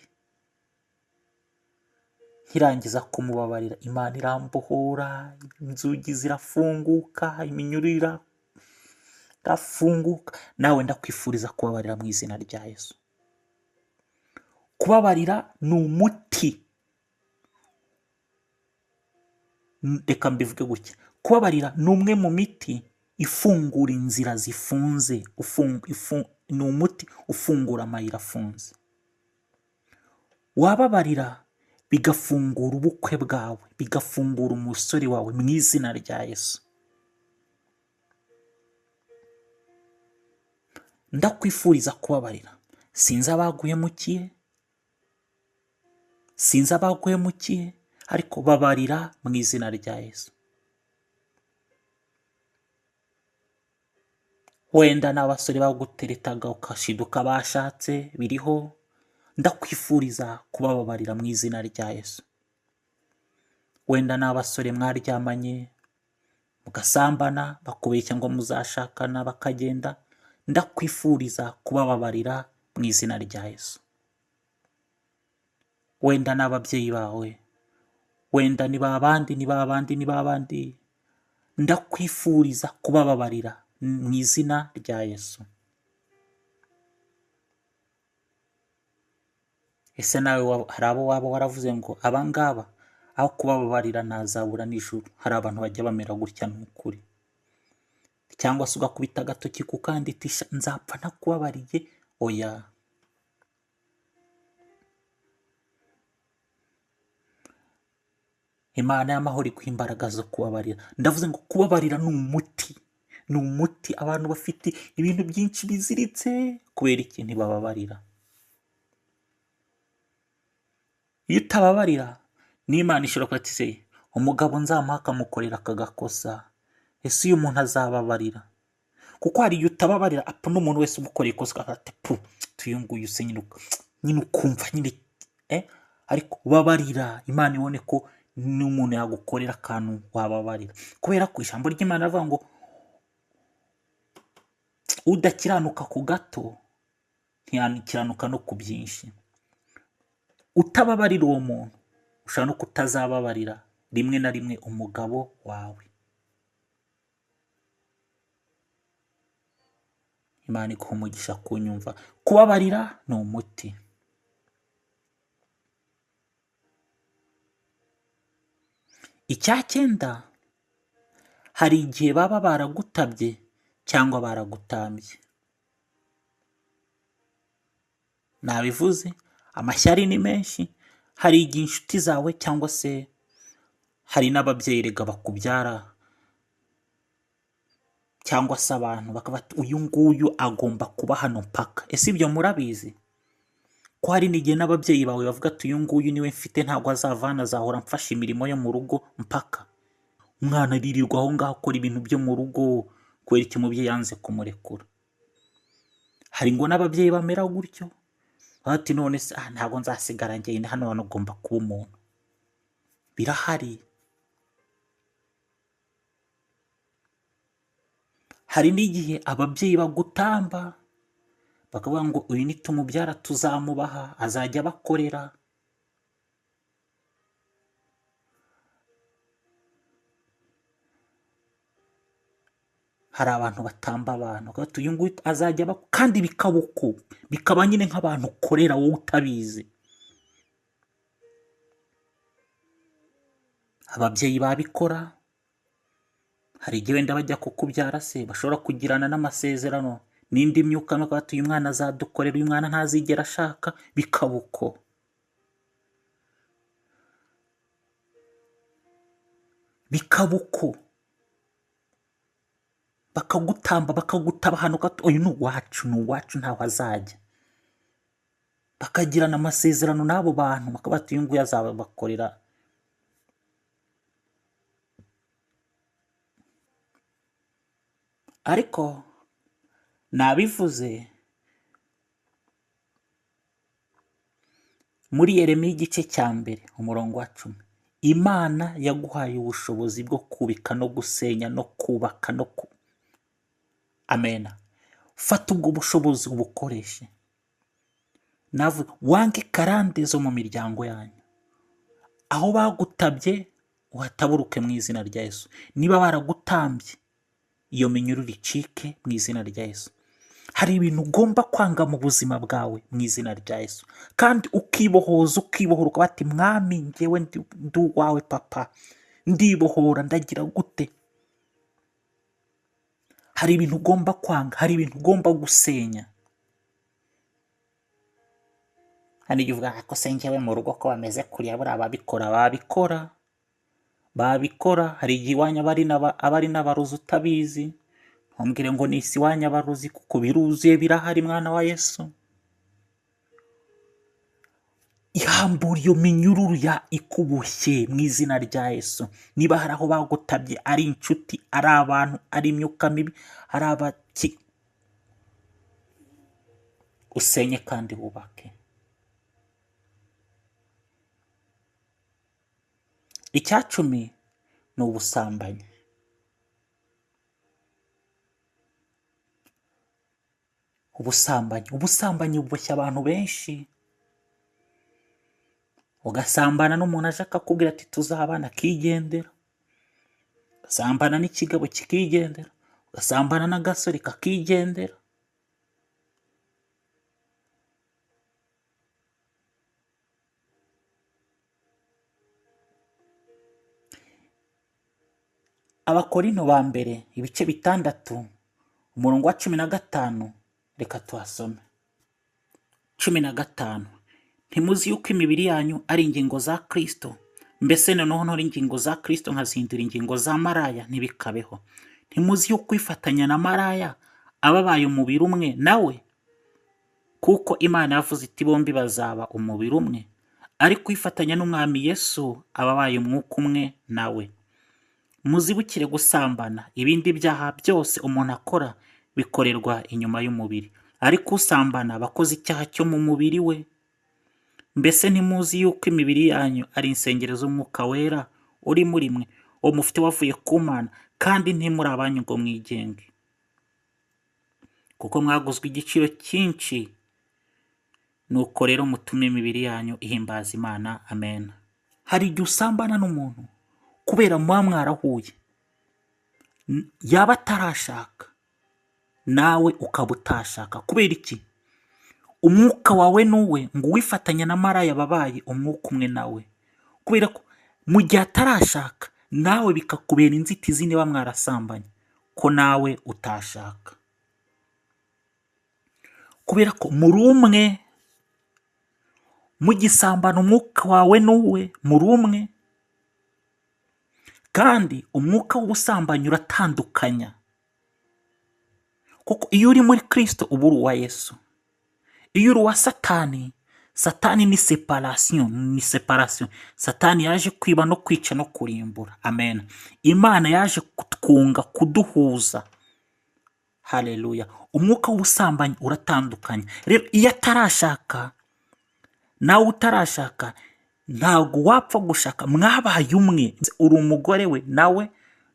Nkirangiza kumubabarira, Imana irambohora, inzugi zirafunguka, iminyururu irafunguka. Nawe ndakwifuriza kubabarira mu izina rya Yesu. Kubabarira ni umuti. Reka mbivuge gutya, kubabarira ni umwe mu miti ifungura inzira zifunze. Ni umuti ufungura amayira afunze. Wababarira bigafungura ubukwe bwawe, bigafungura umusore wawe mu izina rya Yesu. Ndakwifuriza kubabarira. Sinzi abaguhemukiye, ariko babarira mu izina rya Yesu. Wenda n'abasore baguteretaga ukashiduka bashatse, biriho. Ndakwifuriza kubabarira mu izina rya Yesu. Wenda n'abasore mwaryamanye mugasambana, bakubeshya ngo muzashakana bakagenda. Ndakwifuriza kubabarira mu izina rya Yesu. Wenda n'ababyeyi bawe, wenda ni babandi, ndakwifuriza kubabarira mu izina rya Yesu. Ese nawe hari abo waba waravuze ngo abangaba aho kubabarira nazabura n'ijuru? Hari abantu bajya bamera gutya, ni ukuri. Cyangwa se ugakubita agatoki kukanditisha, nzapfa ntakubabariye. Oya. Imana y'amahoro iguha imbaraga zo kubabarira. Ndavuze ngo kubabarira ni umuti. Ni umuti. Abantu bafite ibintu byinshi biziritse kubera iki? Ntibababarira. Iyo utababarira, n'Imana ishobora kuba ati umugabo nzamuha akamukorera akagakosa. Ese uyu muntu azababarira? Kuko hari igihe utababarira, apfa n'umuntu wese ugukoreye ikosa ati tuyunguye use nyine ukumva nyine. Ariko babarira, Imana ibone ko n'umuntu yagukorera akantu wababarira. Kubera ko ijambo ry'Imana rivuga ngo udakiranuka ku gato ntiyakiranuka no ku byinshi. Utababarira uwo muntu ushobora no kutazababarira rimwe na rimwe umugabo wawe. Imana iguha umugisha kunyumva. Kubabarira ni umuti. Icya cyenda, hari igihe baba baragutabye cyangwa baragutambye. Nabivuze, amashyari ni menshi. Hari igihe inshuti zawe cyangwa se hari n'ababyeyi rega bakubyara cyangwa se abantu bakaba bati uyu nguyu agomba kuba hano mpaka. Ese ibyo murabizi ko hari n'igihe n'ababyeyi bawe bavuga ati uyu nguyu niwe mfite, ntabwo azava hano, azahora amfasha imirimo yo mu rugo mpaka. Umwana aririrwa aho ngaho akora ibintu byo mu rugo kubera iki umubyeyi yanze kumurekura. Hari ngo n'ababyeyi bamera gutyo bati none se ntabwo nzasigara njyenyine hano, hano ugomba kuba umuntu. Birahari. Hari n'igihe ababyeyi bagutamba bakavuga ngo uyu nitumubyara tuzamubaha, azajya abakorera. Hari abantu batamba abantu bakavuga ati uyu nguyu azajya aba, kandi bikaba uko, bikaba nyine nk'abantu ukorera wowe utabizi. Ababyeyi babikora, hari igihe wenda bajya kukubyara se bashobora kugirana n'amasezerano n'indi myuka no kuvuga ati uyu mwana azadukorera, uyu mwana ntazigera ashaka, bikaba uko. Bikaba uko. Bakagutamba, bakagutaba ahantu gato, uyu ni uwacu, ni uwacu, ntaho azajya. Bakagirana amasezerano n'abo bantu bakavuga ati uyu nguyu azabakorera. Ariko nabivuze muri Yeremiya igice cya mbere umurongo wa 10, Imana yaguhaye ubushobozi bwo kubika no gusenya no kubaka no amena. Fata ubwo bushobozi ubukoreshe. Navuga wange karande zo mu miryango yanyu, aho bagutabye uhataburuke mu izina rya Yesu. Niba baragutambye iyo minyururu icike mu izina rya Yesu. Hari ibintu ugomba kwanga mu buzima bwawe mu izina rya Yesu, kandi ukibohoza, ukibohora ukavuga ati mwami njyewe ndi uwawe papa, ndibohora, ndagira gute. Hari ibintu ugomba kwanga, hari ibintu ugomba gusenya. Hari igihe uvuga ko se njyewe mu rugo ko bameze kuriya, buriya babikora. Hari igihe iwanyu abari n'abarozi utabizi, ntumbwire ngo ni isi iwanyu abarozi, kuko biruzuye, birahari mwana wa Yesu. Ihambura iyo minyururu ya ikuboshye mu izina rya Yesu. Niba hari aho bagutabye, ari inshuti, ari abantu, ari imyuka mibi, ari abaki, usenye kandi wubake. Icya 10 ni ubusambanyi. Ubusambanyi buboshya abantu benshi. Ugasambana n'umuntu aje akakubwira ati tuzabana, akigendera. Ugasambana n'ikigabo kikigendera. Ugasambana n'agasore kakigendera. Abakorinto ba mbere ibice 6 umurongo wa 15, reka tuhasome. 15, ntimuzi yuko imibiri yanyu ari ingingo za Kristo? Mbese noneho ntori ingingo za Kristo nkazihindura ingingo za maraya? Ntibikabeho. Ntimuzi yuko kwifatanya na maraya ababaye umubiri umwe nawe? Kuko Imana yavuze iti bombi bazaba umubiri umwe. Ariko kwifatanya n'umwami Yesu ababaye umwuka umwe nawe. Muzibukire gusambana. Ibindi byaha byose umuntu akora bikorerwa inyuma y'umubiri, ariko usambana abakoze icyaha cyo mu mubiri we. Mbese ntimuzi yuko imibiri yanyu ari insengero z'umwuka wera uri muri mwe, uwo mufite wavuye ku Mana, kandi ntimuri abanyu ngo mwigenge, kuko mwaguzwe igiciro cyinshi. Nuko rero mutume imibiri yanyu ihimbaza Imana. Amen. Hari igihe usambana n'umuntu kubera muba mwarahuye, yaba atarashaka nawe ukaba utashaka. Kubera iki? Umwuka wawe nuwe ngo wifatanya na maraya babaye umwuka umwe nawe. Kubera ko mu gihe atarashaka nawe bikakubera inzitizi niba mwarasambanye ko nawe utashaka. Kubera ko muri umwe, mugisambana umwuka wawe nuwe muri umwe, kandi umwuka w'ubusambanyi uratandukanya. kuko iyo uri muri Kristo uba uri uwa Yesu. Iyo uri uwa Satani, Satani ni separation. Satani yaje kwiba no kwica no kurimbura. Amen. Imana yaje kutwunga, kuduhuza. Haleluya. Umwuka w'ubusambanyi uratandukanye. Rero iyo atarashaka, nawe utarashaka, ntabwo wapfa gushaka. Mwabaye umwe. Uri umugore we, nawe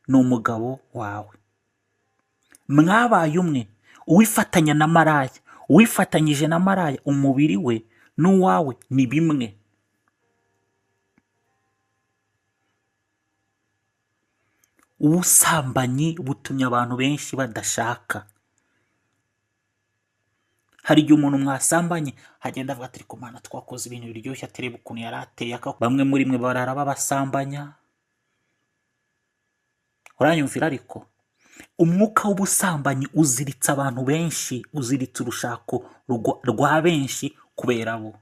ni umugabo wawe. Mwabaye umwe. Uwifatanya na maraya, uwifatanyije na maraya, umubiri we n'uwawe ni bimwe. Ubusambanyi butumye abantu benshi badashaka. Hari igihe umuntu mwasambanye hagenda avuga ati, ariko Mana twakoze ibintu biryoshye, atereba ukuntu yari ateye. Bamwe muri mwe barara babasambanya. Uranyumvira? Ariko umwuka w'ubusambanyi uziritse abantu benshi, uziritse urushako rwa benshi kubera bo.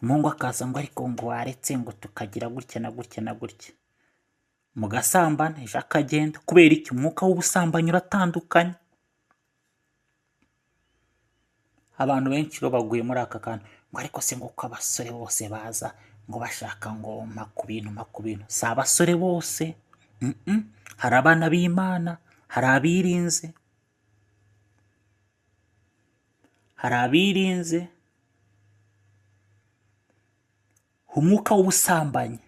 Mungu akaza ngo ariko ngo waretse ngo tukagira gutya na gutya na gutya, mugasambana, ejo akagenda. Kubera iki? Umwuka w'ubusambanyi uratandukanye. Abantu benshi rero baguye muri aka kantu ngo ariko se ngo uko abasore bose baza ngo bashaka ngo mpa ku bintu. Si abasore bose. Hari abana b'Imana, hari abirinze. Umwuka w'ubusambanyi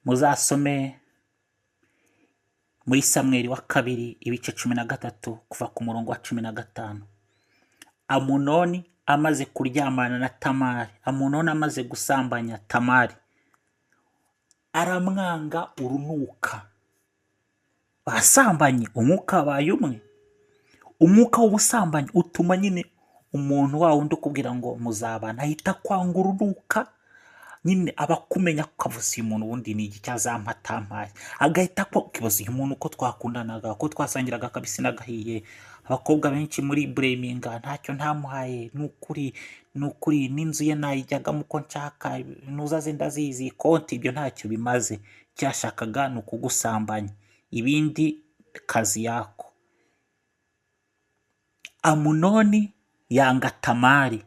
muzasome muri Samweli wa kabiri ibice 13 kuva ku murongo wa 15. Amunoni amaze kuryamana na Tamari, Amunoni amaze gusambanya Tamari, aramwanga urunuka. Basambanye, umwuka wabaye umwe. Umwuka w'ubusambanyi utuma nyine umuntu wa wundi ukubwira ngo muzabana ahita kwanga urunuka. Nyine abakumenya kukavuza uyu muntu ubundi ni iki cyazampa tampaye, agahita kwibaza uyu muntu uko twakundanaga, uko twasangiraga akabisi n'agahiye. Abakobwa benshi muri bureminga, ntacyo ntamuhaye, nukuri n'inzu ye nayijyagamo uko nshaka, nuzaze ndazizi, konti ibyo ntacyo bimaze. Cyashakaga ni ukugusambanya, ibindi kazi yako. Amunoni yanga Tamari.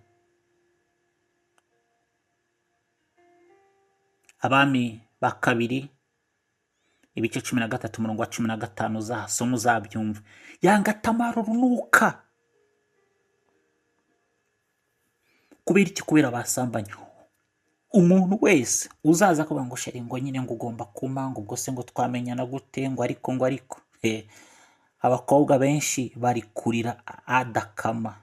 Abami ba kabiri ibice 13 umurongo wa 15 uzasoma uzabyumva. Yanga Tamari urunuka. Kubera iki? Kubera basambanye. Umuntu wese uzaza kuvuga ngo sheri ngo nyine ngo ugomba kuma, ngo ubwo se ngo twamenyana gute, ngo ariko abakobwa benshi bari kurira adakama.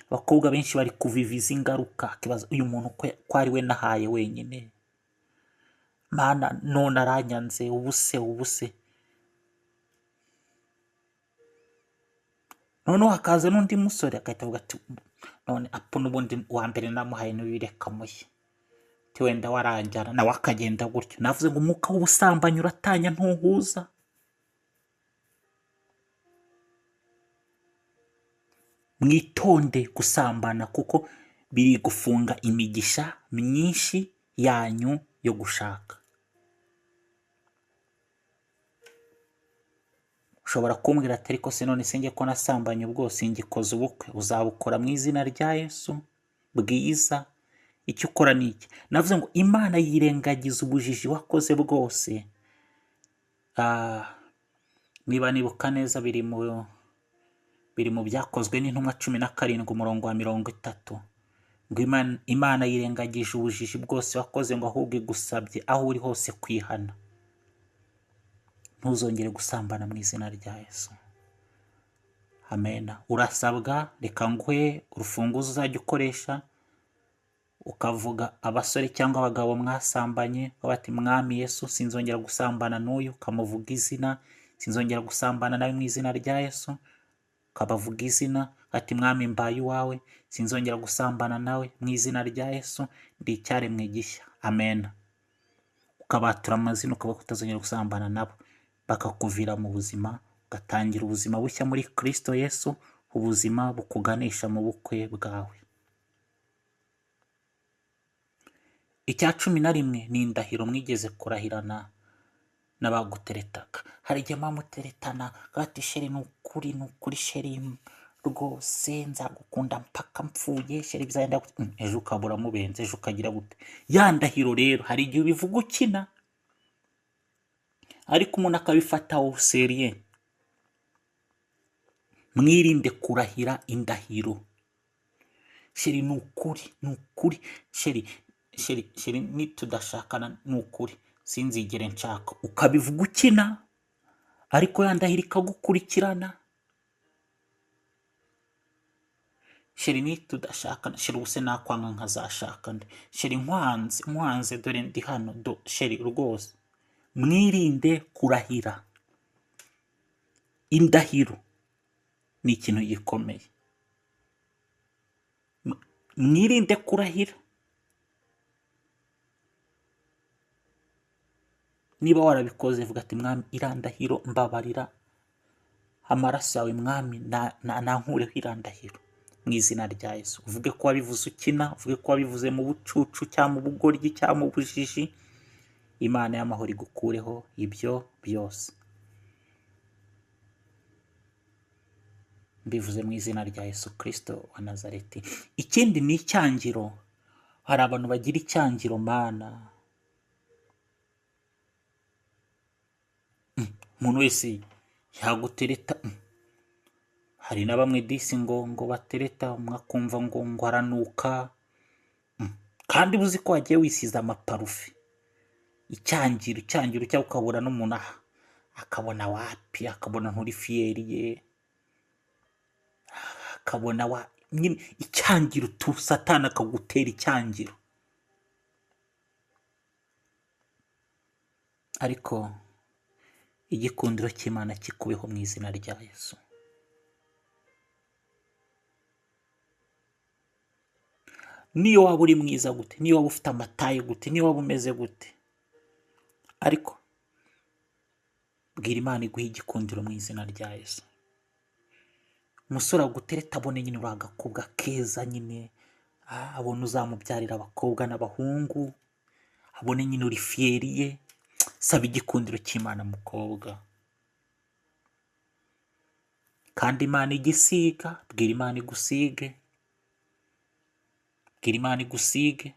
Abakobwa benshi bari kuviviza ingaruka, kibaza uyu muntu ko ari we nahaye wenyine. Mana none aranyanze, ubuse. None hakaza n'undi musore akahita avuga ati, none apo n'ubundi wa mbere namuhaye n'ubireka muye, ti wenda waranjyana, nawe akagenda gutyo. Navuze ngo umwuka w'ubusambanyi uratanya, ntuhuza. Mwitonde gusambana kuko biri gufunga imigisha myinshi yanyu yo gushaka. Ushobora kumbwira ati ariko se none sinjye ko nasambanye ubwo singikoze ubukwe. Uzabukora mu izina rya Yesu bwiza. Icyo ukora ni iki? Navuze ngo Imana yirengagiza ubujiji wakoze bwose. Niba nibuka neza biri mu byakozwe n'intumwa 17 umurongo wa 30, ngo Imana yirengagije ubujiji bwose wakoze, ngo ahubwo igusabye aho uri hose kwihana. Ntuzongere gusambana mu izina rya Yesu. Amen. Urasabwa, reka nguhe urufunguzo uzajya ukoresha ukavuga abasore cyangwa abagabo mwasambanye, bati mwami Yesu sinzongera gusambana n'uyu, ukamuvuga izina. Sinzongera gusambana nawe mu izina rya Yesu, ukabavuga izina. Ati mwami mbaye uwawe, sinzongera gusambana nawe mu izina rya Yesu, ndi icyaremwe gishya. Amen. Ukabatura amazina, ukaba utazongera gusambana nabo, bakakuvira mu buzima, ugatangira ubuzima bushya muri Kristo Yesu, ubuzima bukuganisha mu bukwe bwawe. icya cumi na rimwe ni indahiro mwigeze kurahirana n'abaguteretaga. Hari igihe muteretana gati sheri ni ukuri sheri rwose nzagukunda mpaka mpfuye sheri bizagenda gute. Ejo ukabura mubenze, ejo ukagira gute. Ya ndahiro rero hari igihe ubivuga ukina ariko umuntu akabifata au seriye. Mwirinde kurahira indahiro. Sheri ni ukuri sheri nitudashakana ni ukuri sinzigere nshaka. Ukabivuga ukina ariko ya ndahiro ikagukurikirana. Sheri nitudashakana, sheri ubuse nakwanga nkazashaka nde. Sheri nkwanze dore ndi hano sheri rwose. Mwirinde kurahira. Indahiro ni ikintu gikomeye. Mwirinde kurahira. Niba warabikoze vuga ati mwami irandahiro mbabarira, amaraso yawe mwami nankureho irandahiro mu izina rya Yesu. Uvuge ko wabivuze ukina, uvuge ko wabivuze mu bucucu cyangwa mu bugoryi cyangwa mu bujiji. Imana y'amahoro igukureho ibyo byose. Mbivuze mu izina rya Yesu Kristo wa Nazareti. Ikindi ni icyangiro. Hari abantu bagira icyangiro mana. Umuntu wese yagutereta. Hari na bamwe disi ngo batereta mwakumva ngo aranuka. Kandi buzi ko wagiye wisiza amaparufe. Icyangiro cyangwa ukabona n'umuntu akabona wapi, akabona nturi fiyeri ye, akabona nyine icyangiro tu Satani akagutera icyangiro. Ariko igikundiro cy'Imana kikubeho mu izina rya Yesu. Niyo waba uri mwiza gute, niyo waba ufite amataye gute, niyo waba umeze gute, ariko bwira Imana iguhe igikundiro mu izina rya Yesu. Umusore agutereta abone nyine uri agakobwa keza nyine, abone uzamubyarira abakobwa n'abahungu, abone nyine uri fiyeri ye. Saba igikundiro cy'Imana mukobwa. Kandi Imana igisiga, bwira Imana igusige. Bwira Imana igusige.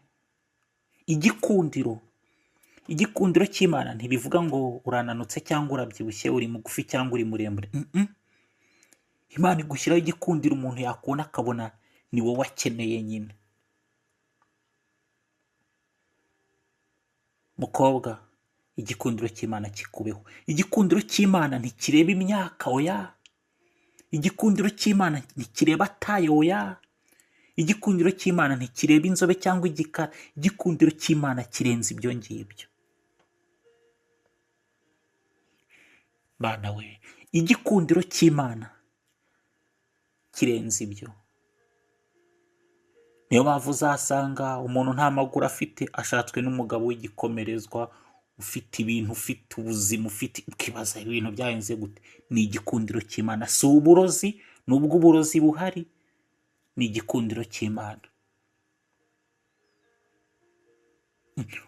Igikundiro cy'Imana ntibivuga ngo urananutse cyangwa urabyibushye, uri mugufi cyangwa uri muremure. Imana igushyiraho igikundiro umuntu yakubona akabona ni wowe akeneye nyine. Mukobwa, igikundiro cy'Imana kikubeho. Igikundiro cy'Imana ntikireba imyaka oya. Igikundiro cy'Imana ntikireba taye oya. Igikundiro cy'Imana ntikireba inzobe cyangwa igikara. Igikundiro cy'Imana kirenze ibyo ngibyo. Bana we, igikundiro cy'Imana kirenze ibyo. Niyo mpamvu uzasanga umuntu nta maguru afite ashatswe n'umugabo w'igikomerezwa, ufite ibintu, ufite ubuzima, ukibaza ibintu byahenze gute. Ni igikundiro cy'Imana, si uburozi. Nubwo uburozi buhari, ni igikundiro cy'Imana.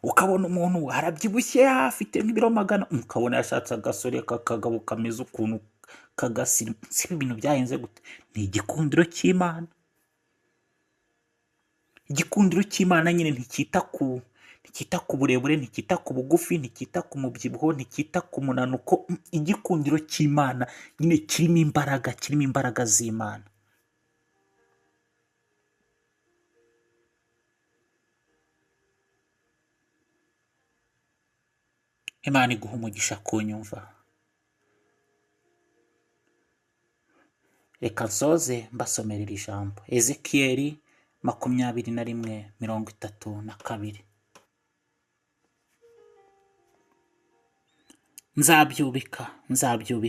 Ukabona umuntu arabyibushye afite nk'ibiro 100, ukabona yashatse agasore k'akagabo kameze ukuntu kagasirimu. Si ibintu byahenze gute. Ni igikundiro cy'Imana. Igikundiro cy'Imana nyine ntikita ku burebure, ntikita ku bugufi, ntikita ku mubyibuho, ntikita ku munanuko. Igikundiro cy'Imana nyine kirimo imbaraga z'Imana. Imana iguha umugisha kunyumva. Reka nsoze mbasomera iri jambo. Ezekiyeli 21:32.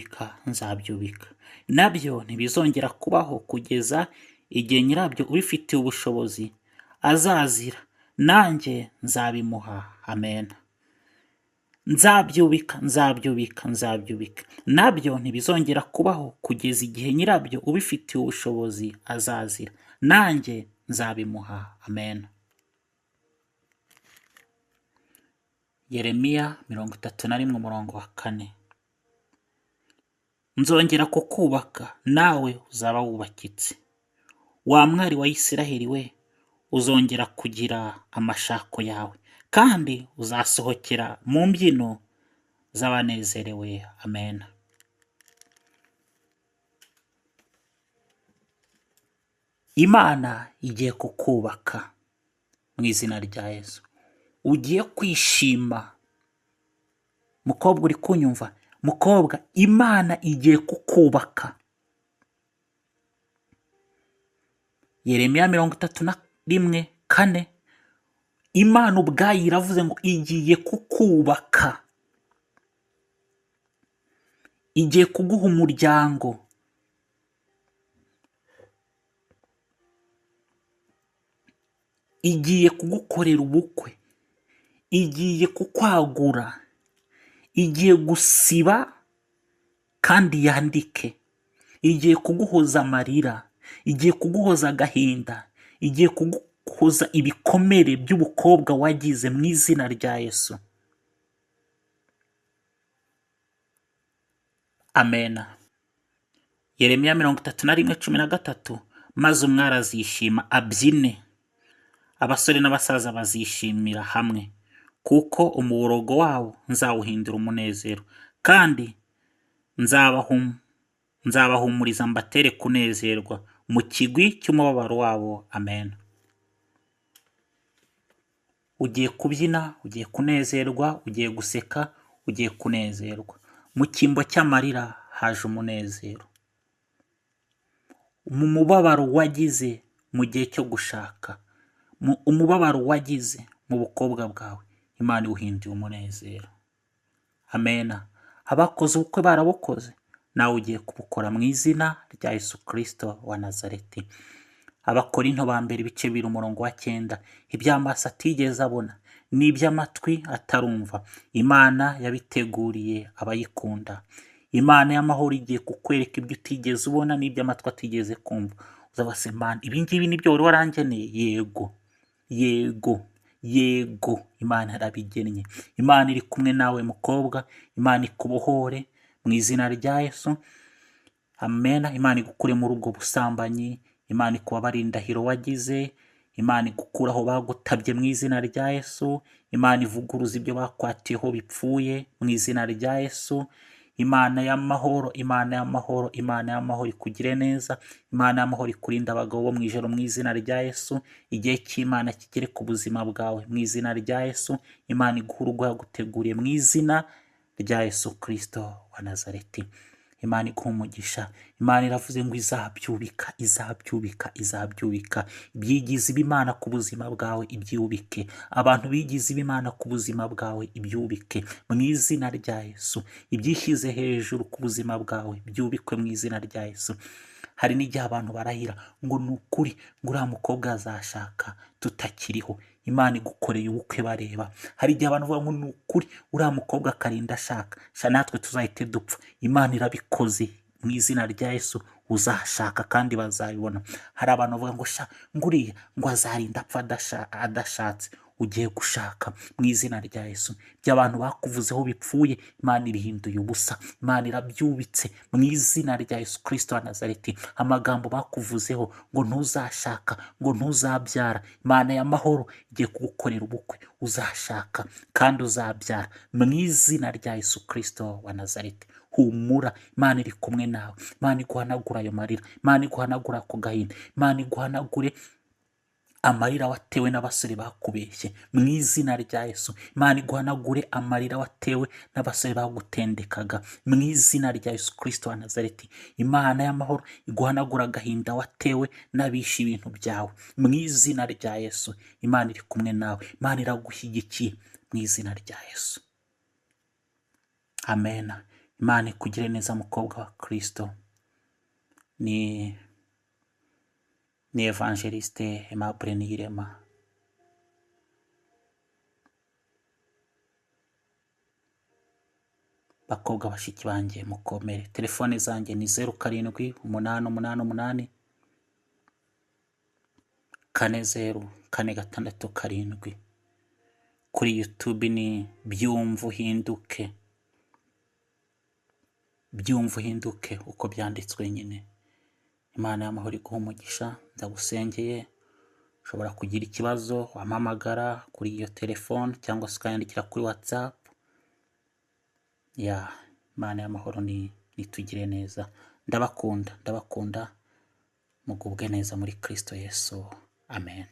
Nzabyubika nabyo ntibizongera kubaho kugeza igihe nyirabyo ubifitiye ubushobozi azazira, nanjye nzabimuha. Amen. Nzabyubika nabyo ntibizongera kubaho kugeza igihe nyirabyo ubifitiye ubushobozi azazira, nanjye nzabimuha. Amen. Yeremiya 31 umurongo wa 4. Nzongera kukubaka nawe uzaba wubakitse, wa mwari wa Isiraheli we, uzongera kugira amashako yawe, kandi uzasohokera mu mbyino z'abanezerewe. Amen. Imana igiye kukubaka mu izina rya Yesu. Ugiye kwishima. Mukobwa uri kunyumva, mukobwa, Imana igiye kukubaka. Yeremiya 31:4. Imana ubwayo iravuze ngo igiye kukubaka, igiye kuguha umuryango, igiye kugukorera ubukwe, igiye kukwagura, igiye gusiba kandi yandike, igiye kuguhoza amarira, igiye kuguhoza agahinda, igiye kuguhoza ibikomere by'ubukobwa wagize mu izina rya Yesu. Amen. Yeremiya 31:13. Maze umwari azishima abyine, abasore n'abasaza bazishimira hamwe, kuko umuborogo wabo nzawuhindura umunezero, kandi nzabahumuriza mbatere kunezerwa mu kigwi cy'umubabaro wabo. Amen. Ugiye kubyina, ugiye kunezerwa, ugiye guseka, ugiye kunezerwa. Mu cyimbo cy'amarira haje umunezero. Mu mubabaro wagize mu gihe cyo gushaka, umubabaro wagize mu bukobwa bwawe, Imana iwuhinduye umunezero. Amen. Abakoze ubukwe barabukoze, nawe ugiye kubukora mu izina rya Yesu Kristo wa Nazareti. Abakorinto ba mbere 2:9. Iby'amaso atigeze abona n'iby'amatwi atarumva, Imana yabiteguriye abayikunda. Imana y'amahoro igiye kukwereka ibyo utigeze ubona n'iby'amatwi atigeze kumva. Uzabase, Imana, ibi ngibi nibyo wari warangeneye? Yego, yego, yego, Imana yarabigennye. Imana iri kumwe nawe mukobwa, Imana ikubohore mu izina rya Yesu. Amen. Imana igukure muri ubwo busambanyi, Imana ikubabarire indahiro wagize, Imana igukuraho bagutabye mu izina rya Yesu. Imana ivuguruza ibyo bakwatiyeho bipfuye mu izina rya Yesu. Imana y'amahoro, Imana y'amahoro, Imana y'amahoro ikugire neza, Imana y'amahoro ikurinda abagabo bo mu ijoro mu izina rya Yesu. Igihe cy'Imana kigere ku buzima bwawe mu izina rya Yesu. Imana iguhe urugo yaguteguriye mu izina rya Yesu Kristo wa Nazareti. Imana iguha umugisha. Imana iravuze ngo izabyubika, izabyubika, izabyubika. Ibyigize b'Imana ku buzima bwawe ibyubike. Abantu bigize b'Imana ku buzima bwawe ibyubike mu izina rya Yesu. Ibyishyize hejuru ku buzima bwawe byubikwe mu izina rya Yesu. Hari n'igihe abantu barahira ngo ni ukuri ngo uriya mukobwa azashaka tutakiriho, Imana igukoreye ubukwe bareba. Hari igihe abantu bavuga ngo ni ukuri uriya mukobwa akarinda ashaka, natwe tuzahite dupfa. Imana irabikoze mu izina rya Yesu, uzashaka kandi bazabibona. Hari abantu bavuga ngo nguriya ngo azarinda apfa adashatse. Ugiye gushaka mu izina rya Yesu. By'abantu bakuvuzeho bipfuye, Imana ibihinduye ubusa, Imana irabyubitse mu izina rya Yesu Kristo wa Nazareti. Amagambo bakuvuzeho ngo ntuzashaka, ngo ntuzabyara, Imana y'amahoro igiye kugukorera ubukwe, uzashaka kandi uzabyara mu izina rya Yesu Kristo wa Nazareti. Humura, Imana iri kumwe nawe. Imana iguhanagura ayo marira, Imana iguhanagura ako gahinda, Imana iguhanagure amarira watewe n'abasore bakubeshye mu izina rya Yesu. Imana iguhanagure amarira watewe n'abasore bagutendekaga mu izina rya Yesu Kristo wa Nazareti. Imana y'amahoro iguhanagura agahinda watewe n'abishe ibintu byawe mu izina rya Yesu. Imana iri kumwe nawe, Imana iragushyigikiye mu izina rya Yesu. Amen. Imana ikugire neza mukobwa wa Kristo. Ni Evangeliste Aimable Niyirema. Bakobwa bashiki banjye mukomere. Telefone zanjye ni 078888 40 467. kuri YouTube ni byumva uhinduke, byumva uhinduke uko byanditswe nyine. Imana y'amahoro iguhe umugisha, ndagusengeye. Ushobora kugira ikibazo wampamagara kuri iyo telefone cyangwa se ukanyandikira kuri WhatsApp. Imana y'amahoro nitugire neza. Ndabakunda, mugubwe neza muri Kristo Yesu. Amen.